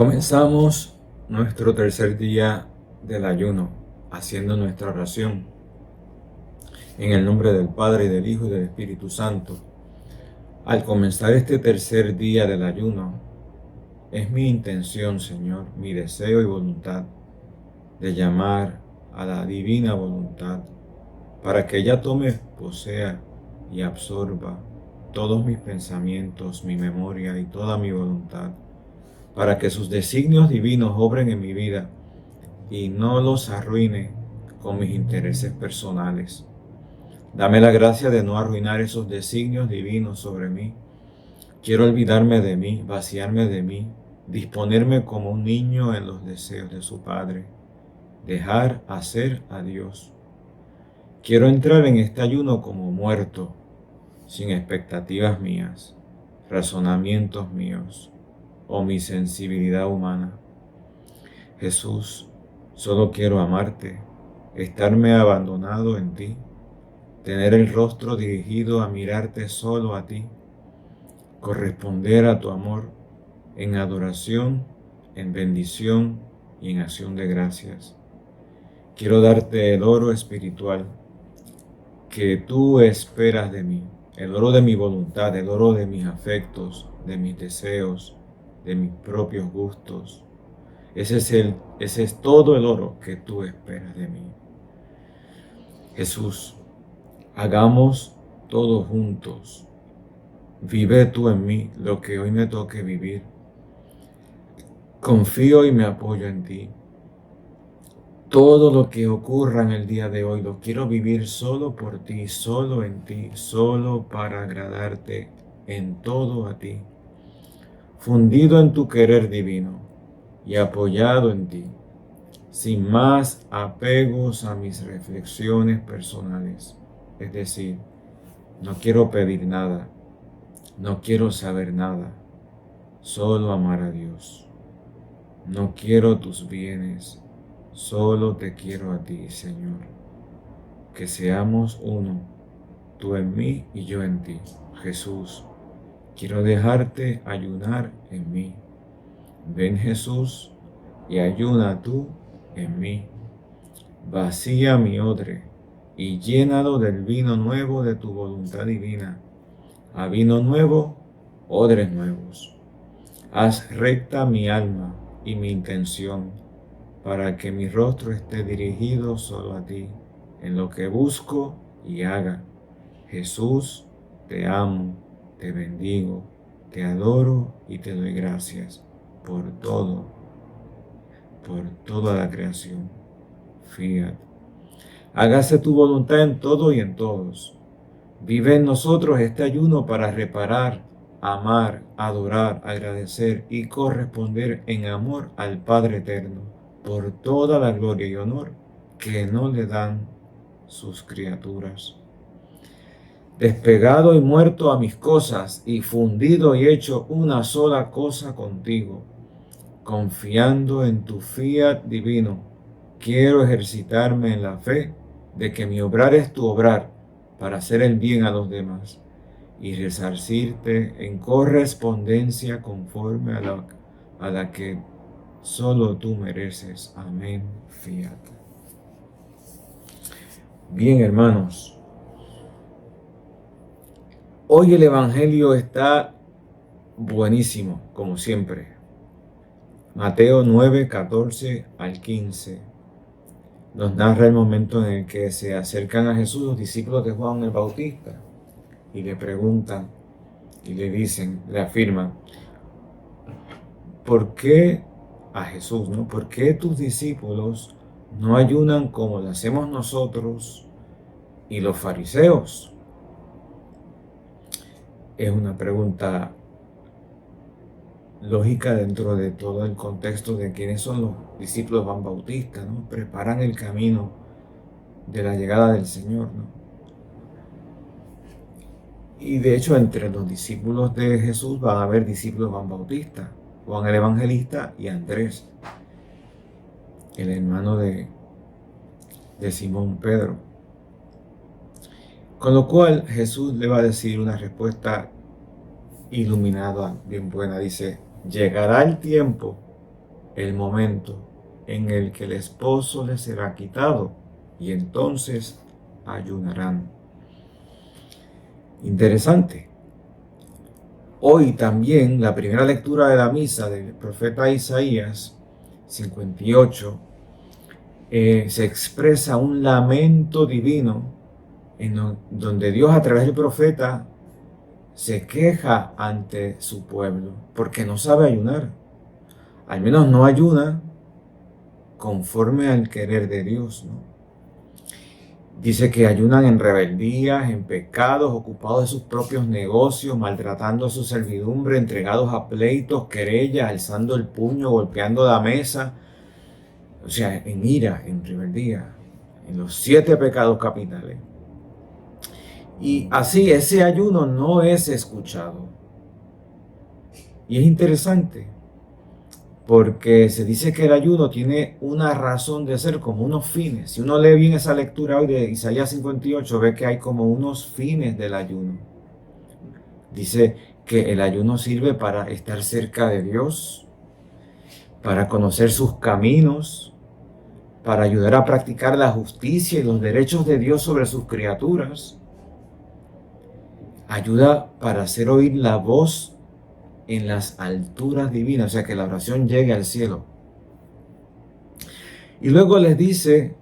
Comenzamos nuestro tercer día del ayuno haciendo nuestra oración en el nombre del Padre, y del Hijo, y del Espíritu Santo. Al comenzar este tercer día del ayuno, es mi intención, Señor, mi deseo y voluntad de llamar a la divina voluntad para que ella tome, posea y absorba todos mis pensamientos, mi memoria y toda mi voluntad, para que sus designios divinos obren en mi vida y no los arruine con mis intereses personales. Dame la gracia de no arruinar esos designios divinos sobre mí. Quiero olvidarme de mí, vaciarme de mí, disponerme como un niño en los deseos de su Padre, dejar hacer a Dios. Quiero entrar en este ayuno como muerto, sin expectativas mías, razonamientos míos o mi sensibilidad humana. Jesús, solo quiero amarte, estarme abandonado en ti, tener el rostro dirigido a mirarte solo a ti, corresponder a tu amor en adoración, en bendición y en acción de gracias. Quiero darte el oro espiritual que tú esperas de mí, el oro de mi voluntad, el oro de mis afectos, de mis deseos, de mis propios gustos. Ese es todo el oro que tú esperas de mí. Jesús, hagamos todo juntos. Vive tú en mí lo que hoy me toque vivir. Confío y me apoyo en ti. Todo lo que ocurra en el día de hoy lo quiero vivir solo por ti, solo en ti, solo para agradarte en todo a ti, fundido en tu querer divino y apoyado en ti, sin más apegos a mis reflexiones personales. Es decir, no quiero pedir nada, no quiero saber nada, solo amar a Dios. No quiero tus bienes, solo te quiero a ti, Señor. Que seamos uno, tú en mí y yo en ti. Jesús, quiero dejarte ayunar en mí. Ven, Jesús, y ayuna tú en mí. Vacía mi odre y llénalo del vino nuevo de tu voluntad divina. A vino nuevo, odres nuevos. Haz recta mi alma y mi intención, para que mi rostro esté dirigido solo a ti, en lo que busco y haga. Jesús, te amo, te bendigo, te adoro y te doy gracias por todo, por toda la creación. Fiat. Hágase tu voluntad en todo y en todos. Vive en nosotros este ayuno para reparar, amar, adorar, agradecer y corresponder en amor al Padre Eterno por toda la gloria y honor que no le dan sus criaturas. Despegado y muerto a mis cosas y fundido y hecho una sola cosa contigo, confiando en tu fiat divino, quiero ejercitarme en la fe de que mi obrar es tu obrar para hacer el bien a los demás y resarcirte en correspondencia conforme a la que solo tú mereces. Amén. Fiat. Bien, hermanos. Hoy el Evangelio está buenísimo, como siempre. Mateo 9, 14 al 15. Nos narra el momento en el que se acercan a Jesús los discípulos de Juan el Bautista y le preguntan y le dicen, le afirman, ¿por qué a Jesús, no? ¿Por qué tus discípulos no ayunan como lo hacemos nosotros y los fariseos? Es una pregunta lógica dentro de todo el contexto de quiénes son los discípulos de Juan Bautista, ¿no? Preparan el camino de la llegada del Señor, ¿no? Y de hecho, entre los discípulos de Jesús van a haber discípulos de Juan Bautista, Juan el Evangelista y Andrés, el hermano de Simón Pedro. Con lo cual Jesús le va a decir una respuesta iluminada, bien buena. Dice, llegará el tiempo el momento en el que el esposo les será quitado, y entonces ayunarán. Interesante. Hoy también la primera lectura de la misa del profeta Isaías 58 se expresa un lamento divino donde Dios a través del profeta se queja ante su pueblo porque no sabe ayunar. Al menos no ayuna conforme al querer de Dios, ¿no? Dice que ayunan en rebeldías, en pecados, ocupados de sus propios negocios, maltratando a su servidumbre, entregados a pleitos, querellas, alzando el puño, golpeando la mesa. O sea, en ira, en rebeldía, en los 7 pecados capitales. Y así ese ayuno no es escuchado. Y es interesante, porque se dice que el ayuno tiene una razón de ser, como unos fines. Si uno lee bien esa lectura hoy de Isaías 58, ve que hay como unos fines del ayuno. Dice que el ayuno sirve para estar cerca de Dios, para conocer sus caminos, para ayudar a practicar la justicia y los derechos de Dios sobre sus criaturas. Ayuda para hacer oír la voz en las alturas divinas, o sea, que la oración llegue al cielo. Y luego les dice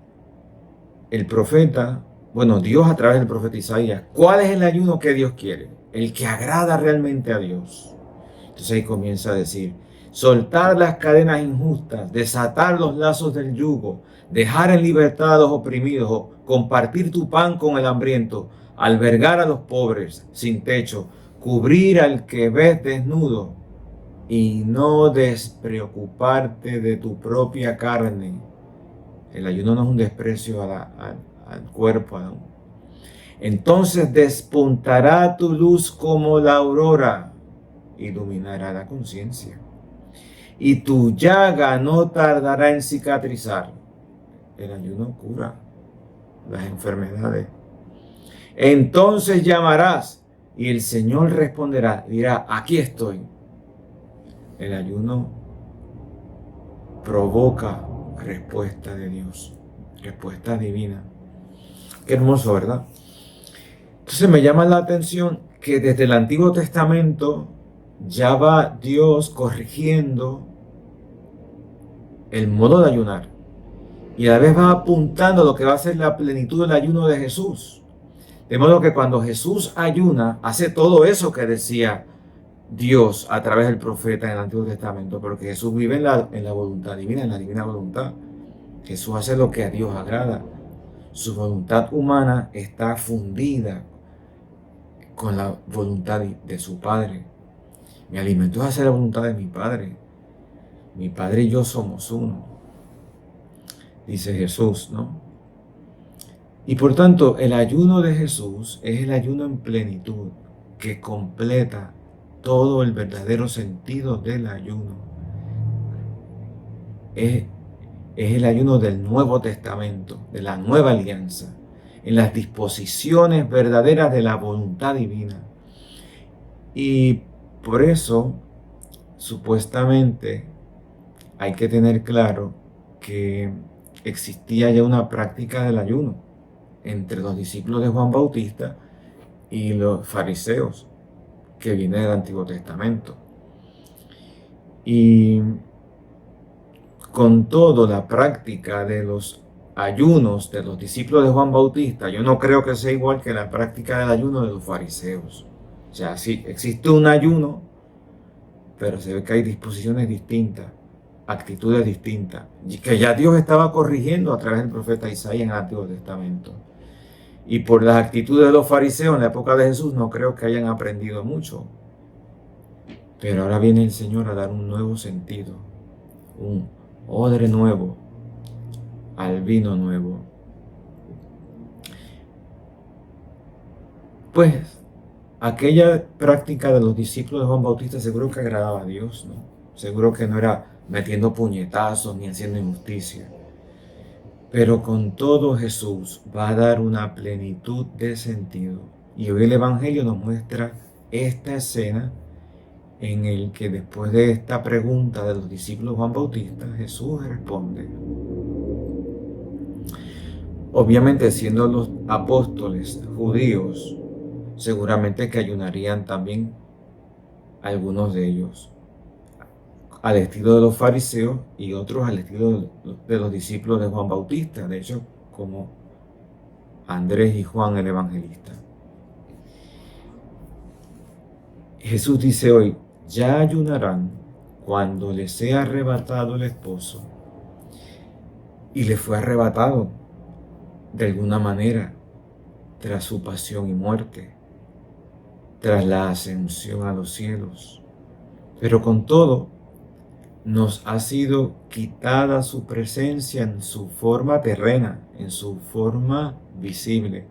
el profeta, bueno, Dios a través del profeta Isaías, ¿cuál es el ayuno que Dios quiere? El que agrada realmente a Dios. Entonces ahí comienza a decir, soltar las cadenas injustas, desatar los lazos del yugo, dejar en libertad a los oprimidos, compartir tu pan con el hambriento, albergar a los pobres sin techo, cubrir al que ves desnudo y no despreocuparte de tu propia carne. El ayuno no es un desprecio al cuerpo. ¿No? Entonces despuntará tu luz como la aurora, iluminará la conciencia. Y tu llaga no tardará en cicatrizar. El ayuno cura las enfermedades. Entonces llamarás y el Señor responderá, dirá, aquí estoy. El ayuno provoca respuesta de Dios, respuesta divina. Qué hermoso, ¿verdad? Entonces me llama la atención que desde el Antiguo Testamento ya va Dios corrigiendo el modo de ayunar y a la vez va apuntando lo que va a ser la plenitud del ayuno de Jesús. De modo que cuando Jesús ayuna, hace todo eso que decía Dios a través del profeta en el Antiguo Testamento, porque Jesús vive en la voluntad divina, en la divina voluntad. Jesús hace lo que a Dios agrada. Su voluntad humana está fundida con la voluntad de su Padre. Mi alimento es hacer la voluntad de mi Padre. Mi Padre y yo somos uno, dice Jesús, ¿no? Y por tanto, el ayuno de Jesús es el ayuno en plenitud que completa todo el verdadero sentido del ayuno. Es el ayuno del Nuevo Testamento, de la Nueva Alianza, en las disposiciones verdaderas de la voluntad divina. Y por eso, supuestamente, hay que tener claro que existía ya una práctica del ayuno entre los discípulos de Juan Bautista y los fariseos, que viene del Antiguo Testamento. Y con todo, la práctica de los ayunos de los discípulos de Juan Bautista, yo no creo que sea igual que la práctica del ayuno de los fariseos. O sea, sí, existe un ayuno, pero se ve que hay disposiciones distintas, actitudes distintas, que ya Dios estaba corrigiendo a través del profeta Isaías en el Antiguo Testamento. Y por las actitudes de los fariseos en la época de Jesús no creo que hayan aprendido mucho. Pero ahora viene el Señor a dar un nuevo sentido, un odre nuevo al vino nuevo. Pues aquella práctica de los discípulos de Juan Bautista seguro que agradaba a Dios, ¿no? Seguro que no era metiendo puñetazos ni haciendo injusticia. Pero con todo Jesús va a dar una plenitud de sentido. Y hoy el Evangelio nos muestra esta escena en el que después de esta pregunta de los discípulos Juan Bautista, Jesús responde. Obviamente, siendo los apóstoles judíos, seguramente que ayunarían también algunos de ellos, al estilo de los fariseos, y otros al estilo de los discípulos de Juan Bautista, de hecho, como Andrés y Juan el Evangelista. Jesús dice hoy, ya ayunarán cuando les sea arrebatado el esposo. Y le fue arrebatado de alguna manera tras su pasión y muerte, tras la ascensión a los cielos. Pero con todo, nos ha sido quitada su presencia en su forma terrena, en su forma visible.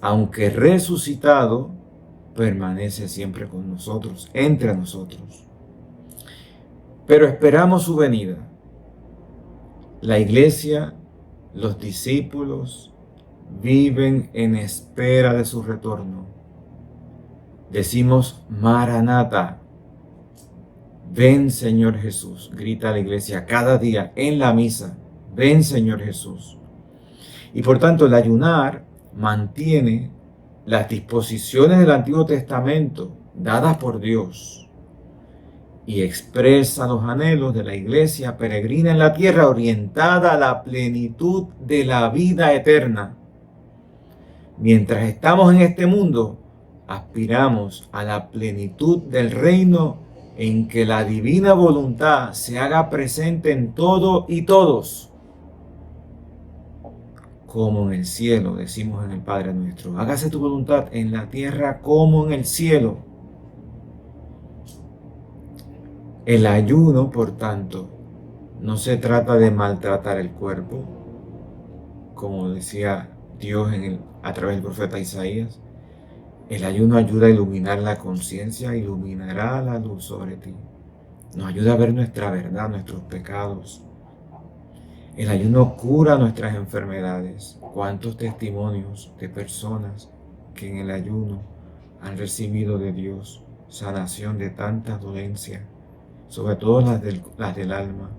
Aunque resucitado, permanece siempre con nosotros, entre nosotros. Pero esperamos su venida. La iglesia, los discípulos, viven en espera de su retorno. Decimos, Maranata, ven Señor Jesús, grita la iglesia cada día en la misa, ven Señor Jesús. Y por tanto el ayunar mantiene las disposiciones del Antiguo Testamento dadas por Dios y expresa los anhelos de la iglesia peregrina en la tierra orientada a la plenitud de la vida eterna. Mientras estamos en este mundo, aspiramos a la plenitud del reino en que la divina voluntad se haga presente en todo y todos, como en el cielo, decimos en el Padre nuestro. Hágase tu voluntad en la tierra como en el cielo. El ayuno, por tanto, no se trata de maltratar el cuerpo, como decía Dios a través del profeta Isaías. El ayuno ayuda a iluminar la conciencia, iluminará la luz sobre ti. Nos ayuda a ver nuestra verdad, nuestros pecados. El ayuno cura nuestras enfermedades. ¿Cuántos testimonios de personas que en el ayuno han recibido de Dios sanación de tantas dolencias, sobre todo las del alma?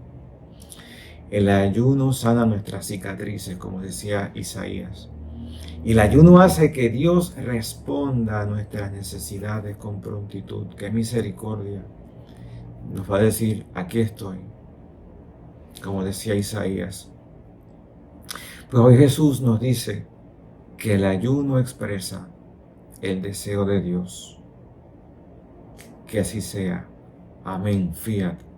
El ayuno sana nuestras cicatrices, como decía Isaías. Y el ayuno hace que Dios responda a nuestras necesidades con prontitud. ¡Qué misericordia! Nos va a decir, aquí estoy, como decía Isaías. Pues hoy Jesús nos dice que el ayuno expresa el deseo de Dios. Que así sea. Amén. Fiat.